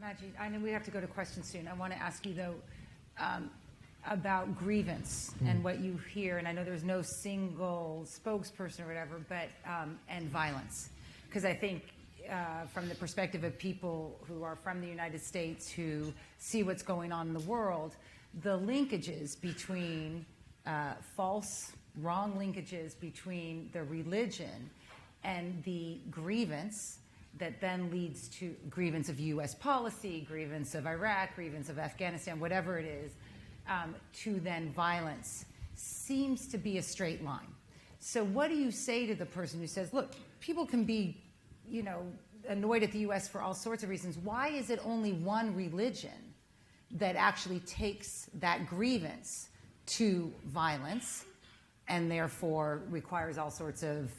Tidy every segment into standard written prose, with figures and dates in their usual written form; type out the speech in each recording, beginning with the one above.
Maajid, I know we have to go to questions soon. I want to ask you, though, about grievance and what you hear. And I know there's no single spokesperson or whatever, but and violence. Because I think from the perspective of people who are from the United States who see what's going on in the world, the linkages between wrong linkages between the religion and the grievance that then leads to grievance of U.S. policy, grievance of Iraq, grievance of Afghanistan, whatever it is, to then violence seems to be a straight line. So what do you say to the person who says, look, people can be, annoyed at the U.S. for all sorts of reasons. Why is it only one religion that actually takes that grievance to violence and therefore requires all sorts of,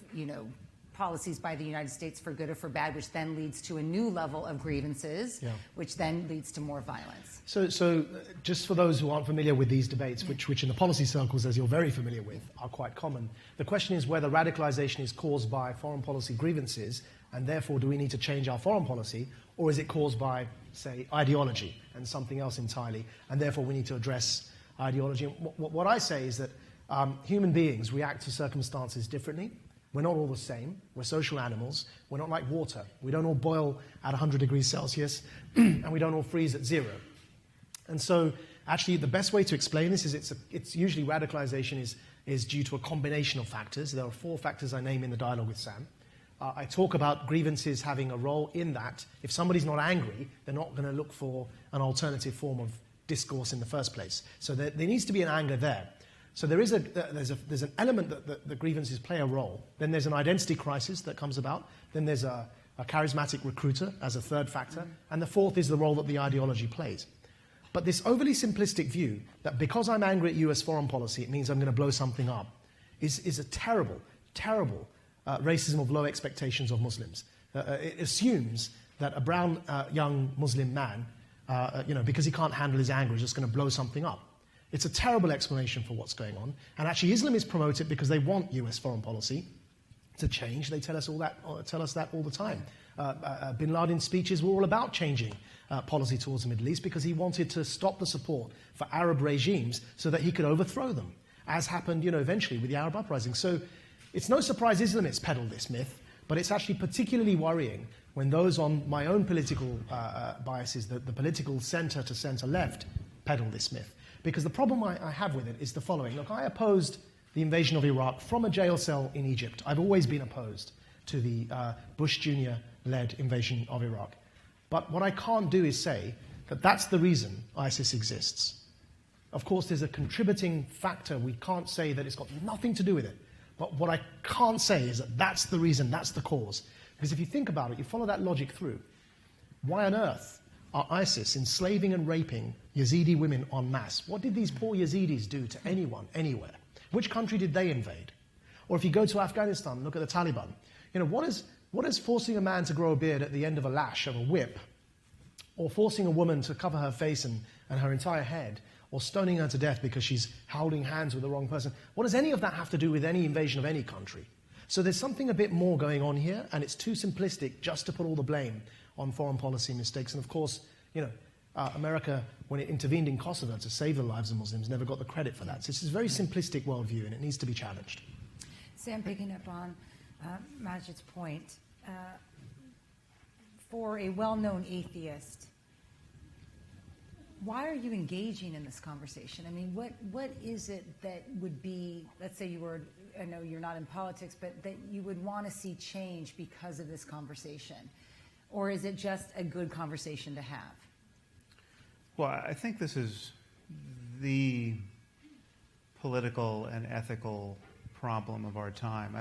policies by the United States for good or for bad, which then leads to a new level of grievances, which then leads to more violence? So just for those who aren't familiar with these debates, which in the policy circles, as you're very familiar with, are quite common, the question is whether radicalization is caused by foreign policy grievances, and therefore do we need to change our foreign policy, or is it caused by, say, ideology and something else entirely, and therefore we need to address ideology? What I say is that human beings react to circumstances differently. We're not all the same. We're social animals. We're not like water. We don't all boil at 100 degrees Celsius, and we don't all freeze at 0. And so, actually, the best way to explain this is it's usually radicalization is due to a combination of factors. There are 4 factors I name in the dialogue with Sam. I talk about grievances having a role in that. If somebody's not angry, they're not going to look for an alternative form of discourse in the first place. So there needs to be an anger there. So there's an element that the grievances play a role. Then there's an identity crisis that comes about. Then there's a charismatic recruiter as a third factor. And the fourth is the role that the ideology plays. But this overly simplistic view that because I'm angry at US foreign policy, it means I'm going to blow something up is a terrible, terrible racism of low expectations of Muslims. It assumes that a brown young Muslim man, because he can't handle his anger, is just going to blow something up. It's a terrible explanation for what's going on. And actually, Islamists promote it because they want US foreign policy to change. They tell us that all the time. Bin Laden's speeches were all about changing policy towards the Middle East because he wanted to stop the support for Arab regimes so that he could overthrow them, as happened, eventually with the Arab uprising. So it's no surprise Islamists peddle this myth, but it's actually particularly worrying when those on my own political biases, the political center to center left, peddle this myth. Because the problem I have with it is the following. Look, I opposed the invasion of Iraq from a jail cell in Egypt. I've always been opposed to the Bush Jr.-led invasion of Iraq. But what I can't do is say that that's the reason ISIS exists. Of course, there's a contributing factor. We can't say that it's got nothing to do with it. But what I can't say is that that's the reason, that's the cause. Because if you think about it, you follow that logic through, why on earth are ISIS enslaving and raping Yazidi women en masse? What did these poor Yazidis do to anyone, anywhere? Which country did they invade? Or if you go to Afghanistan and look at the Taliban, what is forcing a man to grow a beard at the end of a lash of a whip, or forcing a woman to cover her face and her entire head, or stoning her to death because she's holding hands with the wrong person? What does any of that have to do with any invasion of any country? So there's something a bit more going on here, and it's too simplistic just to put all the blame on foreign policy mistakes. And of course, America, when it intervened in Kosovo to save the lives of Muslims, never got the credit for that. So this is a very simplistic worldview, and it needs to be challenged. Sam, picking up on Maajid's point, for a well-known atheist, why are you engaging in this conversation? I mean, what is it that would be, let's say I know you're not in politics, but that you would want to see change because of this conversation? Or is it just a good conversation to have? Well, I think this is the political and ethical problem of our time.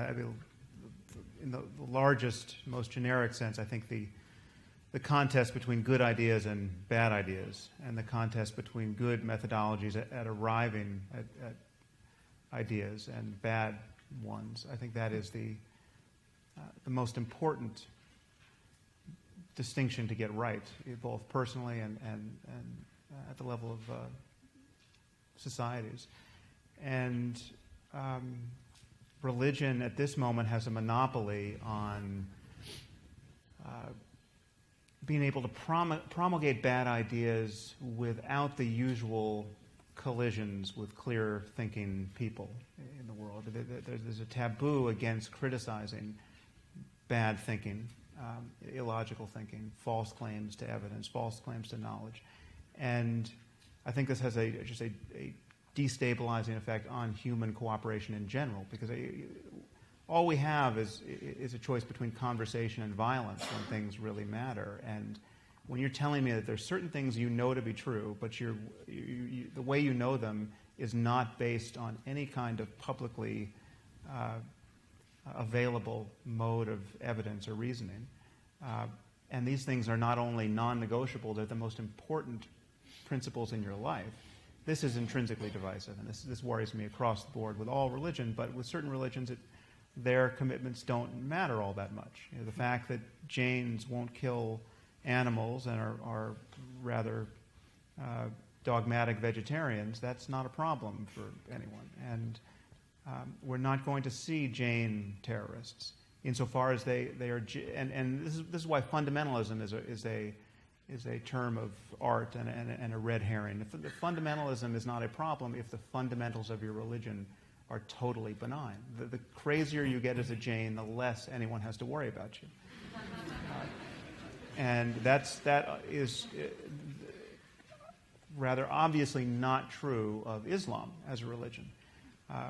In the largest, most generic sense, I think the contest between good ideas and bad ideas, and the contest between good methodologies at arriving at ideas and bad ones, I think that is the most important distinction to get right, both personally and at the level of societies. And religion at this moment has a monopoly on being able to promulgate bad ideas without the usual collisions with clear-thinking people in the world. There's a taboo against criticizing bad thinking, illogical thinking, false claims to evidence, false claims to knowledge. And I think this has just a destabilizing effect on human cooperation in general, because all we have is a choice between conversation and violence when things really matter. And when you're telling me that there's certain things you know to be true, but the way you know them is not based on any kind of publicly available mode of evidence or reasoning, and these things are not only non-negotiable, they're the most important principles in your life, this is intrinsically divisive. And this worries me across the board with all religion, but with certain religions, their commitments don't matter all that much. The fact that Jains won't kill animals and are rather dogmatic vegetarians, that's not a problem for anyone. And we're not going to see Jain terrorists insofar as they are. And this is why fundamentalism is a term of art and a red herring. The fundamentalism is not a problem if the fundamentals of your religion are totally benign. The crazier you get as a Jain, the less anyone has to worry about you. And that is rather obviously not true of Islam as a religion,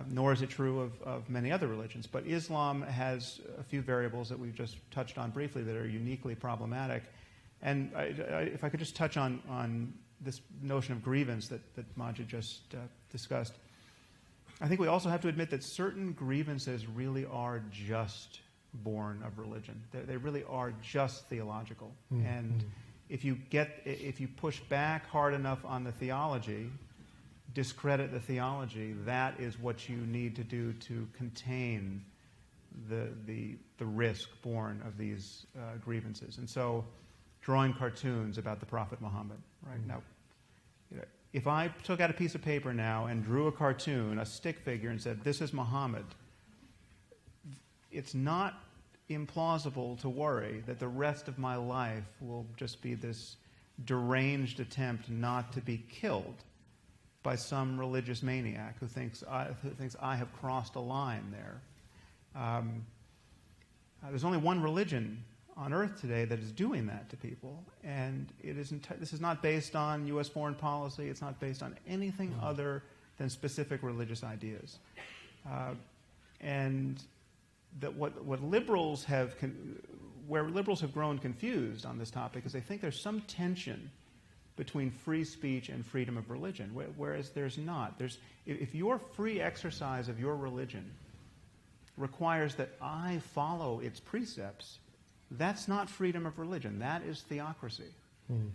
nor is it true of many other religions. But Islam has a few variables that we've just touched on briefly that are uniquely problematic. And if I could just touch on this notion of grievance that Maajid just discussed, I think we also have to admit that certain grievances really are just born of religion. They really are just theological. Mm-hmm. And if you push back hard enough on the theology, discredit the theology, that is what you need to do to contain the risk born of these grievances. And so, drawing cartoons about the Prophet Muhammad, right? Mm-hmm. Now, if I took out a piece of paper now and drew a cartoon, a stick figure, and said, "This is Muhammad," it's not implausible to worry that the rest of my life will just be this deranged attempt not to be killed by some religious maniac who thinks I have crossed a line there. There's only one religion on earth today that is doing that to people, and this is not based on U.S. foreign policy. It's not based on anything other than specific religious ideas. And that what liberals have, where liberals have grown confused on this topic is they think there's some tension between free speech and freedom of religion, whereas there's not. If your free exercise of your religion requires that I follow its precepts, that's not freedom of religion. That is theocracy. Mm.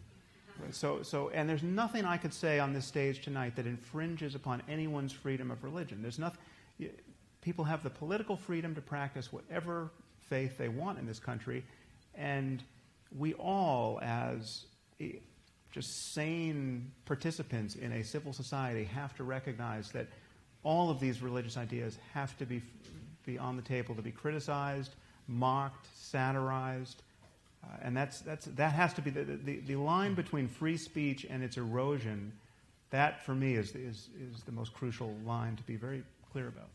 And there's nothing I could say on this stage tonight that infringes upon anyone's freedom of religion. There's nothing. People have the political freedom to practice whatever faith they want in this country, and we all, as just sane participants in a civil society, have to recognize that all of these religious ideas have to be on the table to be criticized, mocked, satirized, and that has to be the line between free speech and its erosion. That, for me, is the most crucial line to be very clear about.